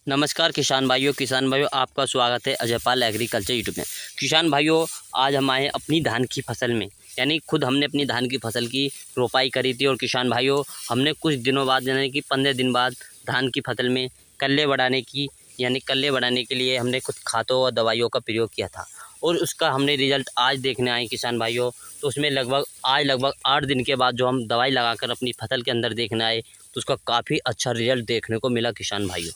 नमस्कार किसान भाइयों आपका स्वागत है अजयपाल एग्रीकल्चर यूट्यूब में। किसान भाइयों, आज हम आए अपनी धान की फसल में, यानी खुद हमने अपनी धान की फसल की रोपाई करी थी। और किसान भाइयों, हमने कुछ दिनों बाद यानी कि 15 दिन बाद धान की फसल में कल्ले बढ़ाने के लिए हमने कुछ खादों और दवाइयों का प्रयोग किया था। और उसका हमने रिजल्ट आज देखने आए किसान भाइयों। तो उसमें लगभग 8 दिन के बाद जो हम दवाई लगाकर अपनी फसल के अंदर देखने आए, तो उसका काफ़ी अच्छा रिजल्ट देखने को मिला किसान भाइयों।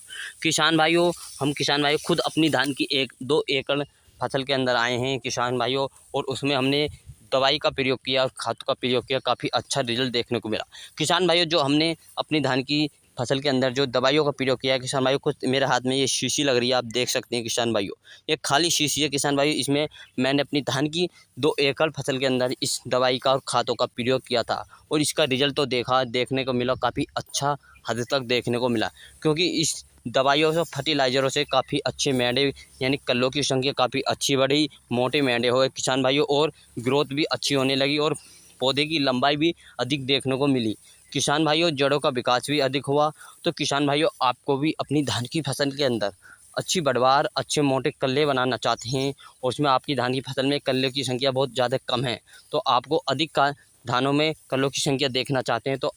हम किसान भाइयों खुद अपनी धान की 1-2 एकड़ फसल के अंदर आए हैं किसान भाइयों। और उसमें हमने दवाई का प्रयोग किया और खाद का प्रयोग किया, काफ़ी अच्छा रिजल्ट देखने को मिला किसान भाइयों। जो हमने अपनी धान की फसल के अंदर जो दवाइयों का प्रयोग किया है किसान भाइयों, कुछ मेरे हाथ में ये शीशी लग रही है, आप देख सकते हैं किसान भाइयों। ये खाली शीशी है किसान भाइयों। इसमें मैंने अपनी धान की 2 एकड़ फसल के अंदर इस दवाई का और खादों का प्रयोग किया था। और इसका रिजल्ट तो देखने को मिला, काफ़ी अच्छा हद तक देखने को मिला। क्योंकि इस दवाइयों से, फर्टिलाइज़रों से काफ़ी अच्छे मेंढे यानी कल्लों की संख्या काफ़ी अच्छी बढ़ी, मोटे मेंढे हुए किसान भाइयों। और ग्रोथ भी अच्छी होने लगी और पौधे की लंबाई भी अधिक देखने को मिली किसान भाइयों। जड़ों का विकास भी अधिक हुआ। तो किसान भाइयों, आपको भी अपनी धान की फसल के अंदर अच्छी बढ़वार, अच्छे मोटे कल्ले बनाना चाहते हैं और उसमें आपकी धान की फसल में कल्ले की संख्या बहुत ज़्यादा कम है, तो आपको अधिक का धानों में कल्लों की संख्या देखना चाहते हैं, तो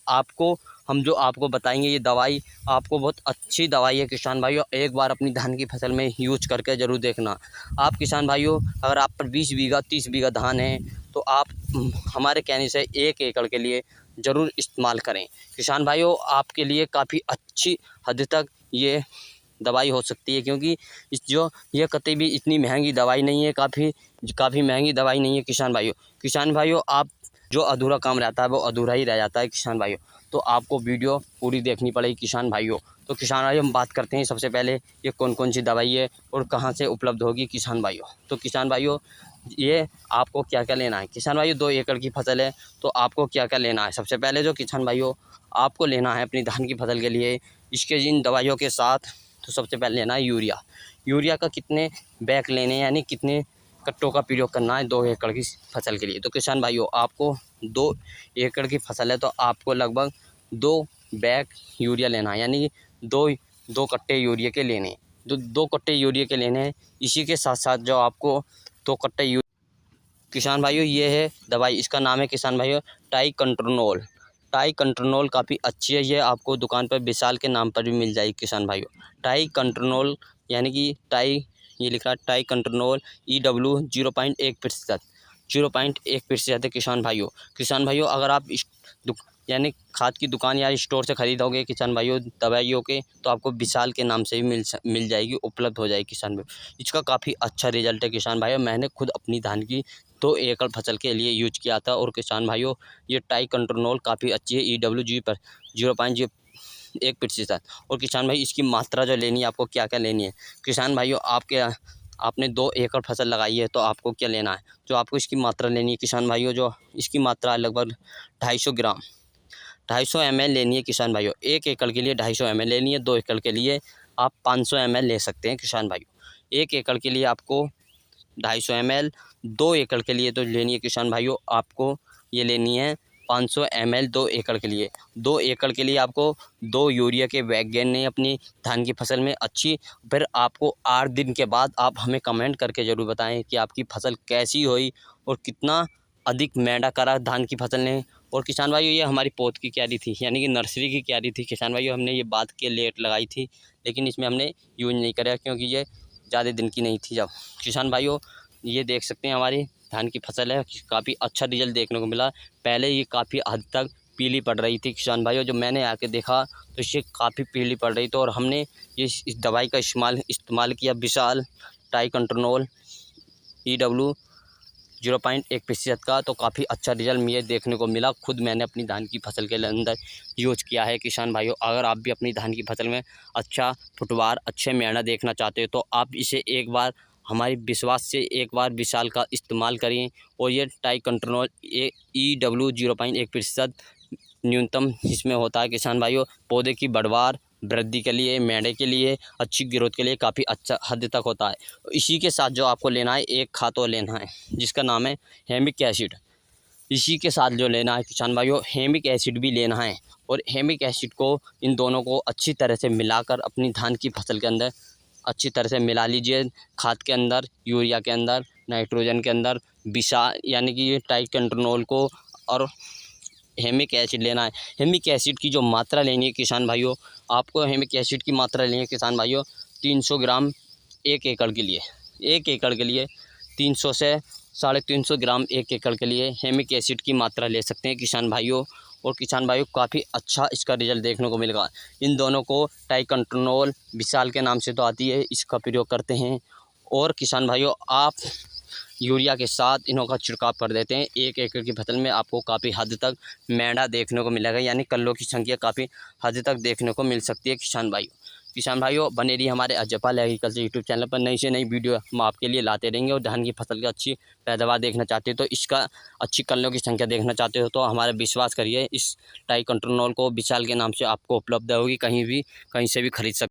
हम जो आपको बताएंगे ये दवाई आपको बहुत अच्छी दवाई है किसान भाइयों। एक बार अपनी धान की फसल में यूज करके ज़रूर देखना। आप किसान भाइयों, अगर आप पर 20 बीघा 30 बीघा धान है, तो आप हमारे कहने से 1 एकड़ के लिए ज़रूर इस्तेमाल करें किसान भाइयों। आपके लिए काफ़ी अच्छी हद तक ये दवाई हो सकती है, क्योंकि ये कतई भी इतनी महंगी दवाई नहीं है, काफ़ी महंगी दवाई नहीं है किसान भाइयों। आप जो अधूरा काम रहता है वो अधूरा ही रह जाता है किसान भाइयों। तो आपको वीडियो पूरी देखनी पड़ेगी किसान भाइयों। तो किसान भाइयों, हम बात करते हैं सबसे पहले ये कौन कौन सी दवाई है और कहाँ से उपलब्ध होगी किसान भाइयों। तो किसान भाइयों, ये आपको क्या क्या लेना है किसान भाइयों। 2 एकड़ की फसल है, तो आपको क्या क्या लेना है। सबसे पहले जो किसान भाइयों आपको लेना है अपनी धान की फसल के लिए, इसके इन दवाइयों के साथ, तो सबसे पहले लेना है यूरिया का कितने बैग लेने हैं, यानी कितने कट्टों का प्रयोग करना है 2 एकड़ की फसल के लिए। तो किसान भाइयों, आपको 2 एकड़ की फसल है, तो आपको लगभग 2 बैग यूरिया लेना है, यानी दो कट्टे यूरिया के लेने हैं। 2 कट्टे यूरिया के लेने हैं। इसी के साथ साथ जो आपको 2 कट्टे किसान भाइयों, ये है दवाई, इसका नाम है किसान भाइयों टाई कंट्रोनोल काफ़ी अच्छी है। ये आपको दुकान पर विशाल के नाम पर भी मिल जाएगी किसान भाइयों। टाई कंट्रोनोल यानी कि ये लिखा है टाई कंट्रोनोल EW 0.1% है किसान भाइयों। अगर आप यानी खाद की दुकान या स्टोर से ख़रीदोगे किसान भाइयों दवाइयों के, तो आपको विशाल के नाम से भी मिल जाएगी, उपलब्ध हो जाएगी किसान भाइयों। इसका काफ़ी अच्छा रिजल्ट है किसान भाइयों। मैंने खुद अपनी धान की 2 एकड़ फसल के लिए यूज किया था। और किसान भाइयों, ये टाई कंट्रोनोल काफ़ी अच्छी है, EW 0.1%। और किसान भाई, इसकी मात्रा जो लेनी है, आपको क्या क्या लेनी है किसान भाइयों। आपने 2 एकड़ फसल लगाई है, तो आपको क्या लेना है, जो आपको इसकी मात्रा लेनी है किसान भाइयों। जो इसकी मात्रा लगभग 250 ग्राम 250 ml लेनी है किसान भाइयों। 1 एकड़ के लिए 250 ml लेनी है। 2 एकड़ के लिए आप 500 ml ले सकते हैं किसान भाइयों। 1 एकड़ के लिए आपको 250 ml, 2 एकड़ के लिए तो लेनी है किसान भाइयों, आपको ये लेनी है 500 ml 2 एकड़ के लिए। 2 एकड़ के लिए आपको 2 यूरिया के बैग लेने हैं अपनी धान की फसल में अच्छी। फिर आपको 8 दिन के बाद आप हमें कमेंट करके ज़रूर बताएं कि आपकी फसल कैसी हुई और कितना अधिक मैदा करा धान की फसल ने। और किसान भाइयों, ये हमारी पौध की क्यारी थी, यानी कि नर्सरी की क्यारी थी किसान भाइयों। हमने ये बात के लेट लगाई थी, लेकिन इसमें हमने यूज नहीं करा क्योंकि ये ज़्यादा दिन की नहीं थी। जब किसान भाइयों, ये देख सकते हैं हमारी धान की फसल है, काफ़ी अच्छा रिजल्ट देखने को मिला। पहले ये काफ़ी हद तक पीली पड़ रही थी किसान भाइयों, जब मैंने आके देखा तो इससे काफ़ी पीली पड़ रही थी। और हमने इस दवाई का इस्तेमाल किया, विशाल टाई कंट्रोनोल EW 0.1% का, तो काफ़ी अच्छा रिजल्ट मुझे देखने को मिला। खुद मैंने अपनी धान की फसल के अंदर यूज किया है किसान भाइयों। अगर आप भी अपनी धान की फसल में अच्छा फुटवार, अच्छे मेहनत देखना चाहते हो, तो आप इसे एक बार हमारी विश्वास से एक बार विशाल का इस्तेमाल करें। और ये टाई कंट्रोल EW 0.1% न्यूनतम इसमें होता है किसान भाइयों। पौधे की बढ़वार, वृद्धि के लिए, मेढ़े के लिए, अच्छी ग्रोथ के लिए काफ़ी अच्छा हद तक होता है। इसी के साथ जो आपको लेना है, एक खाद और लेना है जिसका नाम है हेमिक एसिड। इसी के साथ जो लेना है किसान भाइयों, हेमिक एसिड भी लेना है। और हेमिक एसिड को, इन दोनों को अच्छी तरह से मिलाकर अपनी धान की फसल के अंदर अच्छी तरह से मिला लीजिए। खाद के अंदर, यूरिया के अंदर, नाइट्रोजन के अंदर, विषा यानी कि ये ट्राइकोडर्मा को और हेमिक एसिड लेना है। हेमिक एसिड की जो मात्रा लेनी है किसान भाइयों, आपको हेमिक एसिड की मात्रा लेनी है किसान भाइयों 300 ग्राम 1 एकड़ के लिए। 1 एकड़ के लिए 300 से 350 ग्राम 1 एकड़ के लिए हेमिक एसिड की मात्रा ले सकते हैं किसान भाइयों। और किसान भाइयों काफ़ी अच्छा इसका रिजल्ट देखने को मिलेगा। इन दोनों को ट्राइकोडर्मा विशाल के नाम से तो आती है, इसका प्रयोग करते हैं। और किसान भाइयों आप यूरिया के साथ इन्हों का छिड़काव कर देते हैं। 1 एकड़ की फसल में आपको काफ़ी हद तक मेंढा देखने को मिलेगा, यानी कल्लों की संख्या काफ़ी हद तक देखने को मिल सकती है किसान भाइयों। किसान भाइयों बने रहिए हमारे अजयपाल एग्रीकल्चर यूट्यूब चैनल पर। नई से नई वीडियो हम आपके लिए लाते रहेंगे। और धान की फसल की अच्छी पैदावार देखना चाहते हो तो इसका अच्छी कल्लों की संख्या देखना चाहते हो तो हमारा विश्वास करिए, इस ट्राइकोडर्मा को विशाल के नाम से आपको उपलब्ध होगी, कहीं से भी खरीद सकते।